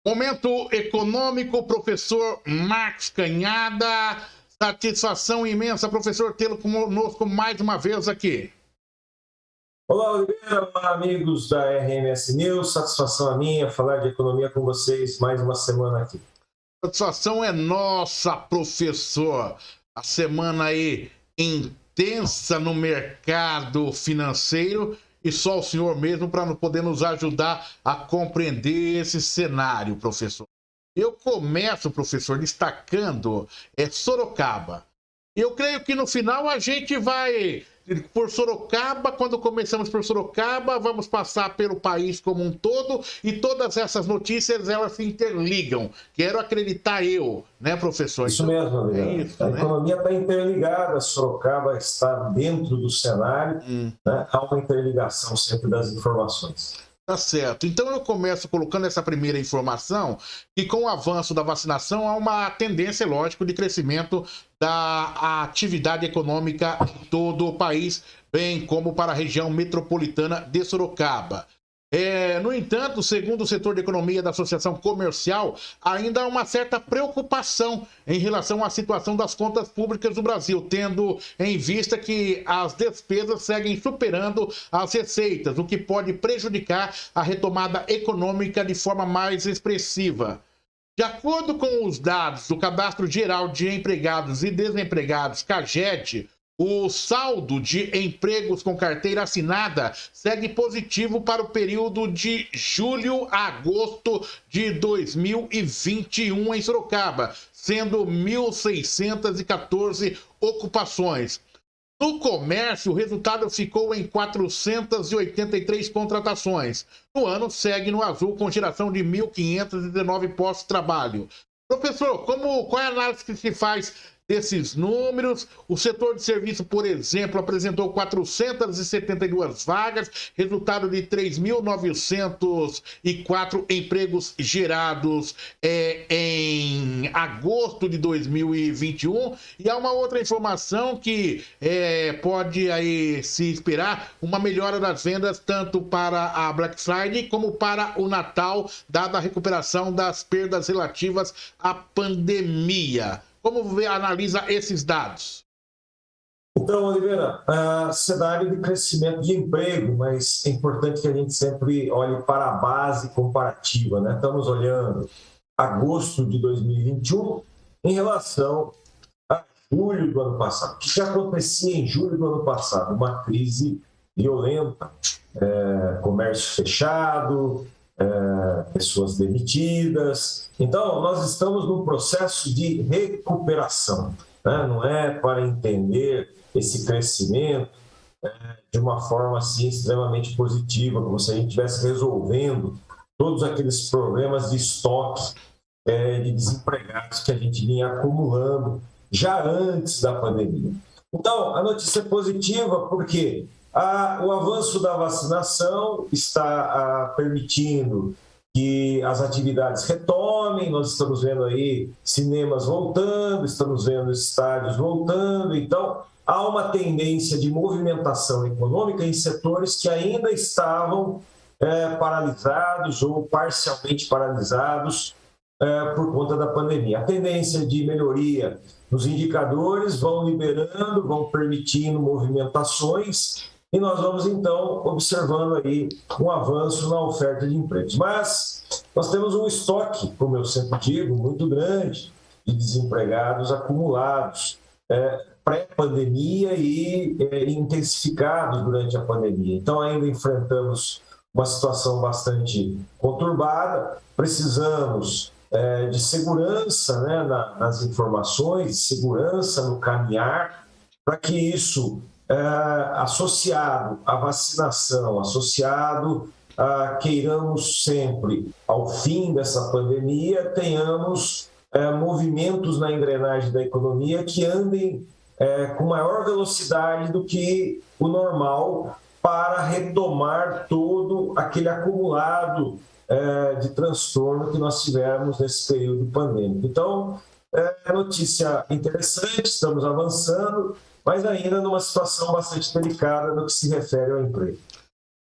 Momento econômico, professor Marcos Canhada. Satisfação imensa, professor, tê-lo conosco mais uma vez aqui. Olá, Oliveira, olá, amigos da RMS News. Satisfação a minha falar de economia com vocês mais uma semana aqui. Satisfação é nossa, professor. A semana aí intensa no mercado financeiro e só o senhor mesmo para poder nos ajudar a compreender esse cenário, professor. Eu começo, professor, destacando Sorocaba. Eu creio que no final a gente vai por Sorocaba. Quando começamos por Sorocaba, vamos passar pelo país como um todo e todas essas notícias, elas se interligam. Quero acreditar eu, né, professor? Isso mesmo, Oliveira. A economia está interligada, Sorocaba está dentro do cenário, né? Há uma interligação sempre das informações. Tá certo. Então eu começo colocando essa primeira informação, que com o avanço da vacinação há uma tendência, lógico, de crescimento da atividade econômica em todo o país, bem como para a região metropolitana de Sorocaba. No entanto, segundo o setor de economia da Associação Comercial, ainda há uma certa preocupação em relação à situação das contas públicas do Brasil, tendo em vista que as despesas seguem superando as receitas, o que pode prejudicar a retomada econômica de forma mais expressiva. De acordo com os dados do Cadastro Geral de Empregados e Desempregados, CAGED, o saldo de empregos com carteira assinada segue positivo para o período de julho a agosto de 2021 em Sorocaba, sendo 1.614 ocupações. No comércio, o resultado ficou em 483 contratações. No ano, segue no azul com geração de 1.519 postos de trabalho. Professor, qual é a análise que se faz desses números? O setor de serviço, por exemplo, apresentou 472 vagas, resultado de 3.904 empregos gerados em agosto de 2021. E há uma outra informação que pode aí se esperar uma melhora das vendas tanto para a Black Friday como para o Natal, dada a recuperação das perdas relativas à pandemia. Como analisa esses dados? Então, Oliveira, cenário de crescimento de emprego, mas é importante que a gente sempre olhe para a base comparativa, né? Estamos olhando agosto de 2021 em relação a julho do ano passado. O que acontecia em julho do ano passado? Uma crise violenta, comércio fechado, pessoas demitidas. Então, nós estamos num processo de recuperação, né? Não é para entender esse crescimento de uma forma assim extremamente positiva, como se a gente estivesse resolvendo todos aqueles problemas de estoque de desempregados que a gente vinha acumulando já antes da pandemia. Então, a notícia é positiva porque o avanço da vacinação está permitindo que as atividades retomem. Nós estamos vendo aí cinemas voltando, estamos vendo estádios voltando. Então, há uma tendência de movimentação econômica em setores que ainda estavam paralisados ou parcialmente paralisados por conta da pandemia. A tendência de melhoria nos indicadores vão liberando, vão permitindo movimentações e nós vamos, então, observando aí um avanço na oferta de empregos. Mas nós temos um estoque, como eu sempre digo, muito grande de desempregados acumulados pré-pandemia e intensificados durante a pandemia. Então, ainda enfrentamos uma situação bastante conturbada, precisamos de segurança, né, nas informações, segurança no caminhar, para que isso, associado à vacinação, associado a queiramos sempre, ao fim dessa pandemia, tenhamos movimentos na engrenagem da economia que andem com maior velocidade do que o normal para retomar todo aquele acumulado de transtorno que nós tivemos nesse período pandêmico. Então, é notícia interessante, estamos avançando, mas ainda numa situação bastante delicada no que se refere ao emprego.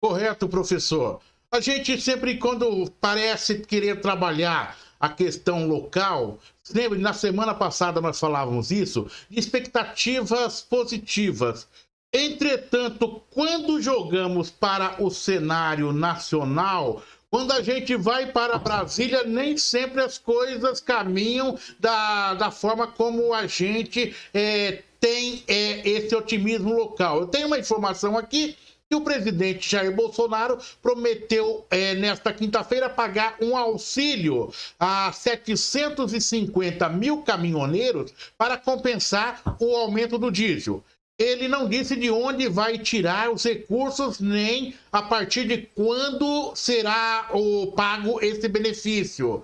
Correto, professor. A gente sempre, quando parece querer trabalhar a questão local, sempre, na semana passada nós falávamos isso, de expectativas positivas. Entretanto, quando jogamos para o cenário nacional, quando a gente vai para Brasília, nem sempre as coisas caminham da forma como a gente tem esse otimismo local. Eu tenho uma informação aqui que o presidente Jair Bolsonaro prometeu, nesta quinta-feira, pagar um auxílio a 750 mil caminhoneiros para compensar o aumento do diesel. Ele não disse de onde vai tirar os recursos, nem a partir de quando será pago esse benefício.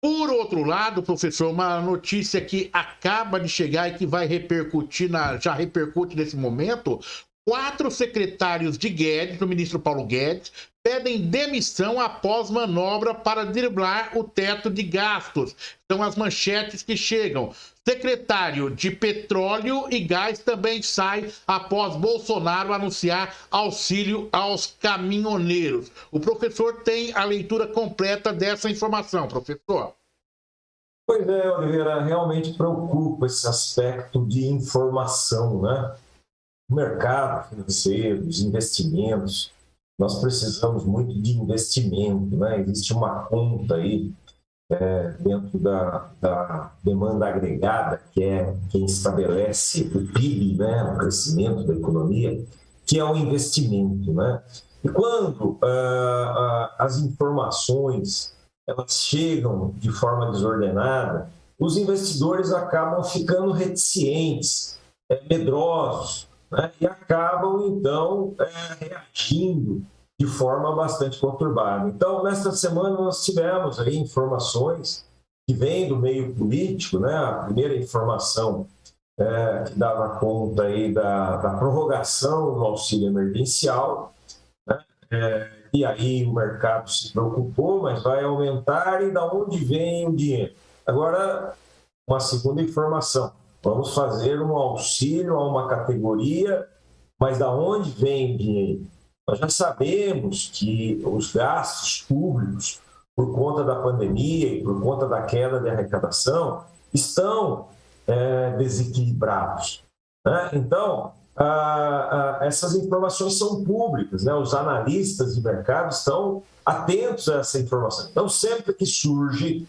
Por outro lado, professor, uma notícia que acaba de chegar e que vai repercutir, já repercute nesse momento: 4 secretários de Guedes, do ministro Paulo Guedes, pedem demissão após manobra para driblar o teto de gastos. São as manchetes que chegam. Secretário de Petróleo e Gás também sai após Bolsonaro anunciar auxílio aos caminhoneiros. O professor tem a leitura completa dessa informação, professor. Pois é, Oliveira, realmente preocupa esse aspecto de informação, né? O mercado financeiro, os investimentos, nós precisamos muito de investimento, né? Existe uma conta aí dentro da demanda agregada, que é quem estabelece o PIB, né? O crescimento da economia, que é o investimento, né? E quando as informações elas chegam de forma desordenada, os investidores acabam ficando reticentes, medrosos, né? E acabam, então, reagindo de forma bastante conturbada. Então, nesta semana, nós tivemos aí informações que vêm do meio político, né? A primeira informação que dava conta aí da prorrogação do auxílio emergencial, né? E aí o mercado se preocupou, mas vai aumentar, e da onde vem o dinheiro? Agora, uma segunda informação: vamos fazer um auxílio a uma categoria, mas da onde vem o dinheiro? Nós já sabemos que os gastos públicos, por conta da pandemia e por conta da queda de arrecadação, estão desequilibrados, né? Então, essas informações são públicas, né? Os analistas de mercado estão atentos a essa informação. Então, sempre que surge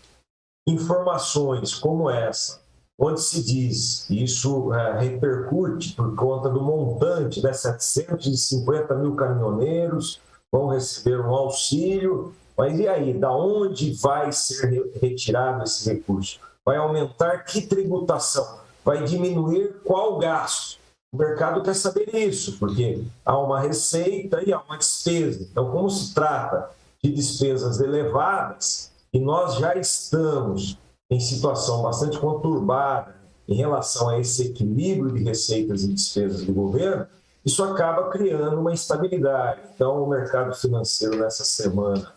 informações como essa, onde se diz, e isso repercute por conta do montante, né? 750 mil caminhoneiros vão receber um auxílio, mas e aí, da onde vai ser retirado esse recurso? Vai aumentar que tributação? Vai diminuir qual gasto? O mercado quer saber isso, porque há uma receita e há uma despesa. Então, como se trata de despesas elevadas, e nós já estamos em situação bastante conturbada em relação a esse equilíbrio de receitas e despesas do governo, isso acaba criando uma instabilidade. Então, o mercado financeiro nessa semana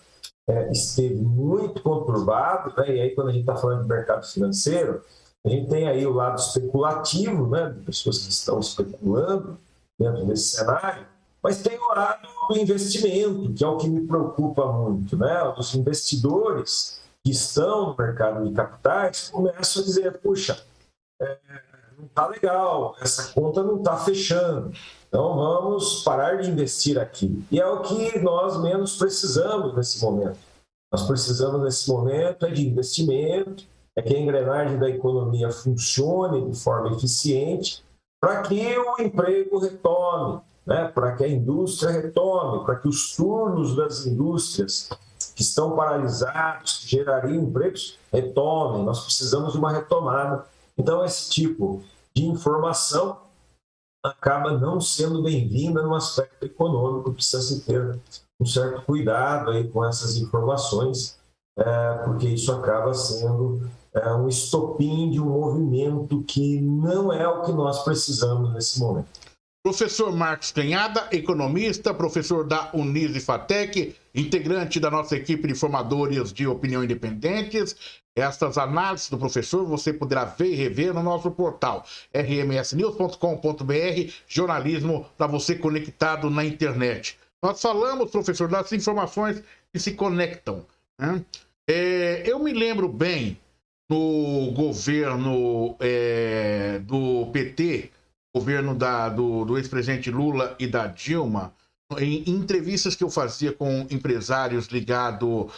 esteve muito conturbado, né? E aí, quando a gente está falando de mercado financeiro, a gente tem aí o lado especulativo, né, de pessoas que estão especulando dentro desse cenário, mas tem o lado do investimento, que é o que me preocupa muito, né? Os investidores que estão no mercado de capitais começam a dizer: puxa, não está legal, essa conta não está fechando, então vamos parar de investir aqui. E é o que nós menos precisamos nesse momento. Nós precisamos nesse momento de investimento, que a engrenagem da economia funcione de forma eficiente para que o emprego retome, né? Para que a indústria retome, para que os turnos das indústrias que estão paralisados, que gerariam empregos, retomem. Nós precisamos de uma retomada. Então, esse tipo de informação acaba não sendo bem-vinda no aspecto econômico. Precisa se ter um certo cuidado aí com essas informações, porque isso acaba sendo um estopim de um movimento que não é o que nós precisamos nesse momento. Professor Marcos Canhada, economista, professor da Unizifatec, integrante da nossa equipe de formadores de opinião independentes. Estas análises do professor você poderá ver e rever no nosso portal rmsnews.com.br, jornalismo para você conectado na internet. Nós falamos, professor, das informações que se conectam, né? Eu me lembro bem no governo do PT, governo do ex-presidente Lula e da Dilma, em entrevistas que eu fazia com empresários ligados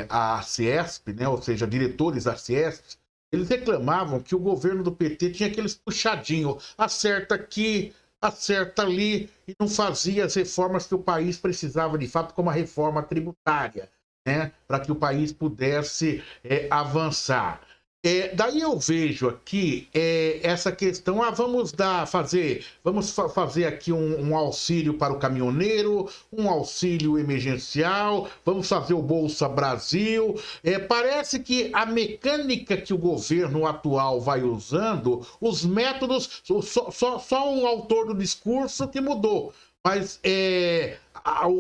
à Ciesp, né, ou seja, diretores da Ciesp, eles reclamavam que o governo do PT tinha aqueles puxadinhos, acerta aqui, acerta ali, e não fazia as reformas que o país precisava de fato, como a reforma tributária, né, para que o país pudesse avançar. Daí eu vejo aqui essa questão, vamos fazer aqui um auxílio para o caminhoneiro, um auxílio emergencial, vamos fazer o Bolsa Brasil. Parece que a mecânica que o governo atual vai usando, os métodos, só o autor do discurso que mudou, mas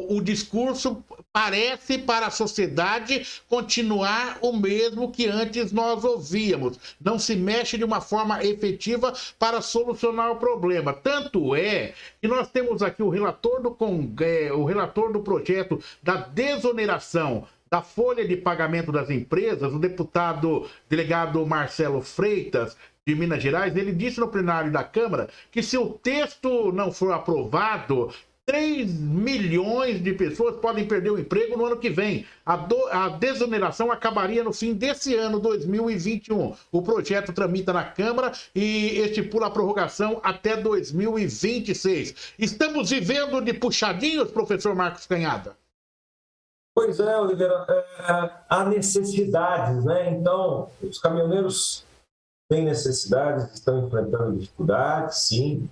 o discurso parece para a sociedade continuar o mesmo que antes nós ouvíamos. Não se mexe de uma forma efetiva para solucionar o problema. Tanto é que nós temos aqui o relator do projeto da desoneração da folha de pagamento das empresas, o delegado Marcelo Freitas, de Minas Gerais. Ele disse no plenário da Câmara que se o texto não for aprovado, 3 milhões de pessoas podem perder o emprego no ano que vem. A desoneração acabaria no fim desse ano, 2021. O projeto tramita na Câmara e estipula a prorrogação até 2026. Estamos vivendo de puxadinhos, professor Marcos Canhada? Pois é, Oliveira, há necessidades, né? Então, os caminhoneiros têm necessidades, estão enfrentando dificuldades, sim,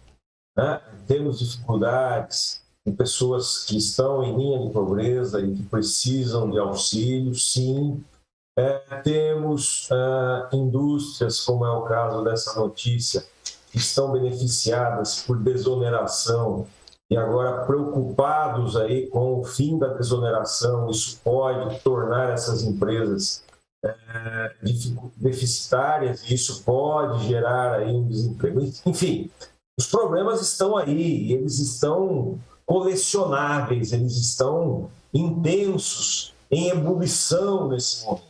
né? Temos dificuldades com pessoas que estão em linha de pobreza e que precisam de auxílio, sim. Temos indústrias, como é o caso dessa notícia, que estão beneficiadas por desoneração e agora preocupados aí com o fim da desoneração. Isso pode tornar essas empresas deficitárias e isso pode gerar aí um desemprego. Enfim, os problemas estão aí, eles estão colecionáveis, eles estão intensos, em ebulição nesse momento.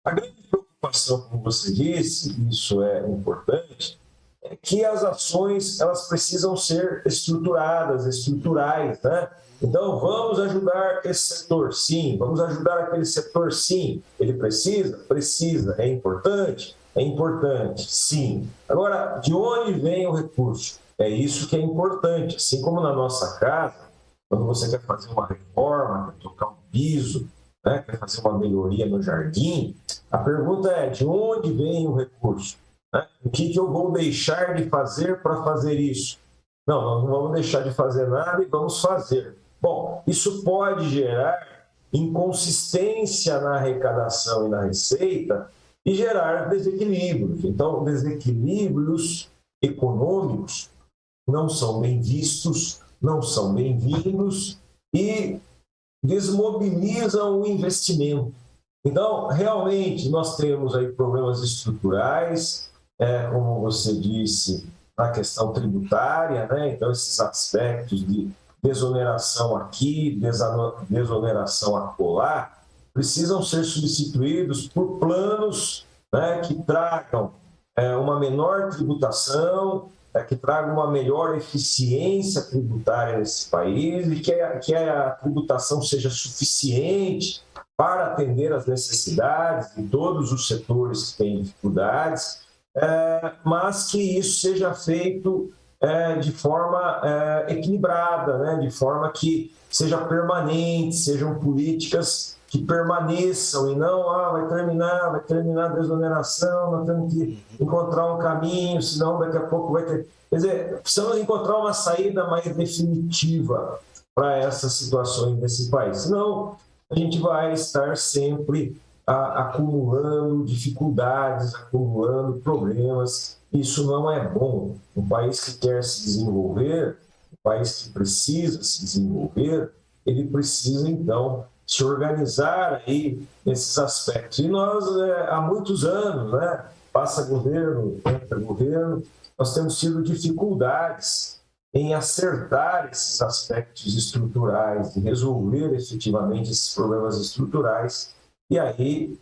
A grande preocupação, como você disse, isso é importante, é que as ações elas precisam ser estruturadas, estruturais, né? Então, vamos ajudar esse setor, sim. Vamos ajudar aquele setor, sim. Ele precisa? Precisa. É importante? É importante, sim. Agora, de onde vem o recurso? É isso que é importante. Assim como na nossa casa, quando você quer fazer uma reforma, quer trocar um piso, né, quer fazer uma melhoria no jardim, a pergunta é, de onde vem o recurso? Né? O que eu vou deixar de fazer para fazer isso? Não, nós não vamos deixar de fazer nada e vamos fazer. Bom, isso pode gerar inconsistência na arrecadação e na receita e gerar desequilíbrios. Então, desequilíbrios econômicos não são bem vistos, não são bem-vindos e desmobilizam o investimento. Então, realmente, nós temos aí problemas estruturais, como você disse, na questão tributária, né? Então, esses aspectos de desoneração aqui, desoneração acolá, precisam ser substituídos por planos, né, que tragam uma menor tributação, que tragam uma melhor eficiência tributária nesse país e que a tributação seja suficiente para atender às necessidades de todos os setores que têm dificuldades, mas que isso seja feito de forma equilibrada, né? De forma que seja permanente, sejam políticas que permaneçam e não, vai terminar a desoneração, nós temos que encontrar um caminho, senão daqui a pouco vai ter... Quer dizer, precisamos encontrar uma saída mais definitiva para essas situações nesse país, senão a gente vai estar sempre acumulando dificuldades, acumulando problemas. Isso não é bom. Um país que quer se desenvolver, um país que precisa se desenvolver, ele precisa, então, se organizar aí nesses aspectos. E nós, há muitos anos, né, passa governo, entra governo, nós temos tido dificuldades em acertar esses aspectos estruturais, de resolver efetivamente esses problemas estruturais, e aí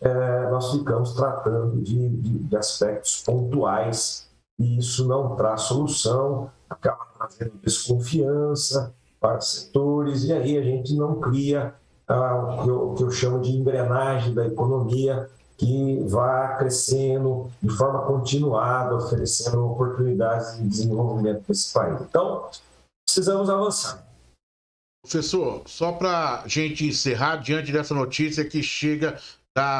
nós ficamos tratando de aspectos pontuais, e isso não traz solução, acaba trazendo desconfiança para setores, e aí a gente não cria o que eu chamo de engrenagem da economia, que vá crescendo de forma continuada, oferecendo oportunidades de desenvolvimento para esse país. Então, precisamos avançar. Professor, só para a gente encerrar, diante dessa notícia que chega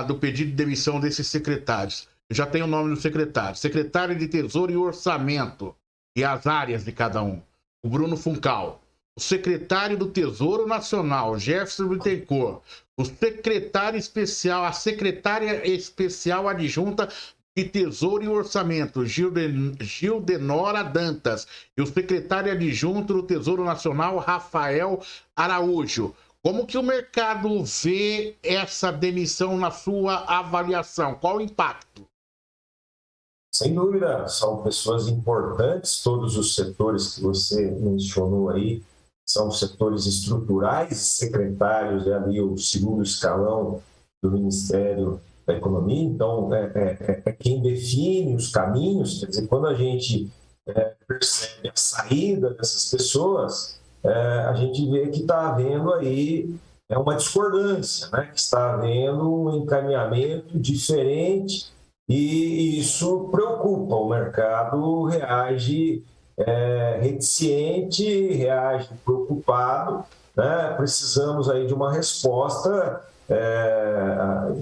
do pedido de demissão desses secretários. Eu já tenho o nome do secretário. Secretário de Tesouro e Orçamento e as áreas de cada um. O Bruno Funchal. O secretário do Tesouro Nacional, Jefferson Bittencourt. O secretário especial, a secretária especial adjunta de Tesouro e Orçamento, Gildenora Dantas, e o secretário adjunto do Tesouro Nacional, Rafael Araújo. Como que o mercado vê essa demissão na sua avaliação? Qual o impacto? Sem dúvida, são pessoas importantes, todos os setores que você mencionou aí, são setores estruturais, secretários, ali o segundo escalão do Ministério da Economia, então é quem define os caminhos, quer dizer, quando a gente percebe a saída dessas pessoas, a gente vê que está havendo aí uma discordância, né? Que está havendo um encaminhamento diferente e isso preocupa, o mercado reage reticente, reage preocupado, né? Precisamos aí de uma resposta,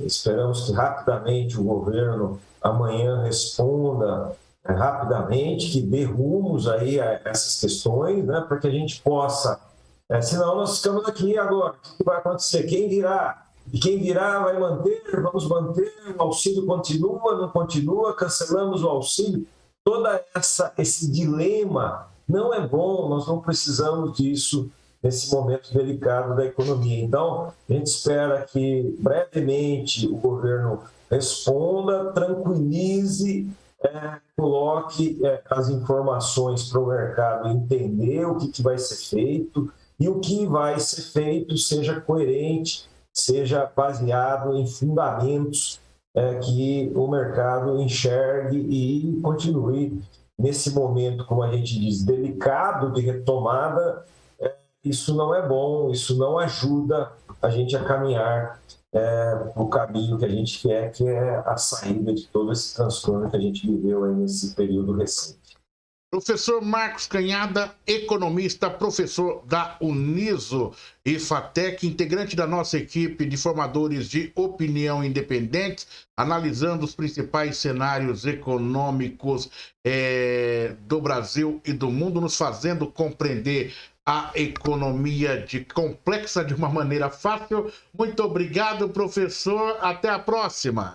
esperamos que rapidamente o governo amanhã responda rapidamente, que dê rumos aí a essas questões, né? Para que a gente possa, senão nós ficamos aqui agora, o que vai acontecer? Quem virá? E quem virá vai manter, vamos manter, o auxílio continua, não continua, cancelamos o auxílio. Todo esse dilema não é bom, nós não precisamos disso nesse momento delicado da economia. Então, a gente espera que brevemente o governo responda, tranquilize, coloque as informações para o mercado entender o que vai ser feito e o que vai ser feito seja coerente, seja baseado em fundamentos que o mercado enxergue e continue nesse momento, como a gente diz, delicado de retomada. Isso não é bom, isso não ajuda a gente a caminhar o caminho que a gente quer, que é a saída de todo esse transtorno que a gente viveu aí nesse período recente. Professor Marcos Canhada, economista, professor da Uniso e FATEC, integrante da nossa equipe de formadores de opinião independentes, analisando os principais cenários econômicos do Brasil e do mundo, nos fazendo compreender a economia complexa de uma maneira fácil. Muito obrigado, professor. Até a próxima.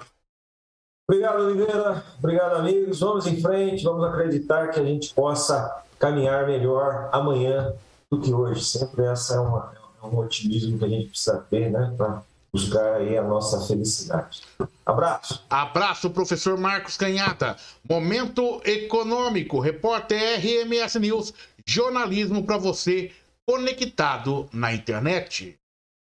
Obrigado, Oliveira. Obrigado, amigos. Vamos em frente, vamos acreditar que a gente possa caminhar melhor amanhã do que hoje. Sempre essa é um otimismo que a gente precisa ter, né, para buscar aí a nossa felicidade. Abraço. Abraço, professor Marcos Canhada. Momento Econômico, repórter RMS News, jornalismo para você conectado na internet.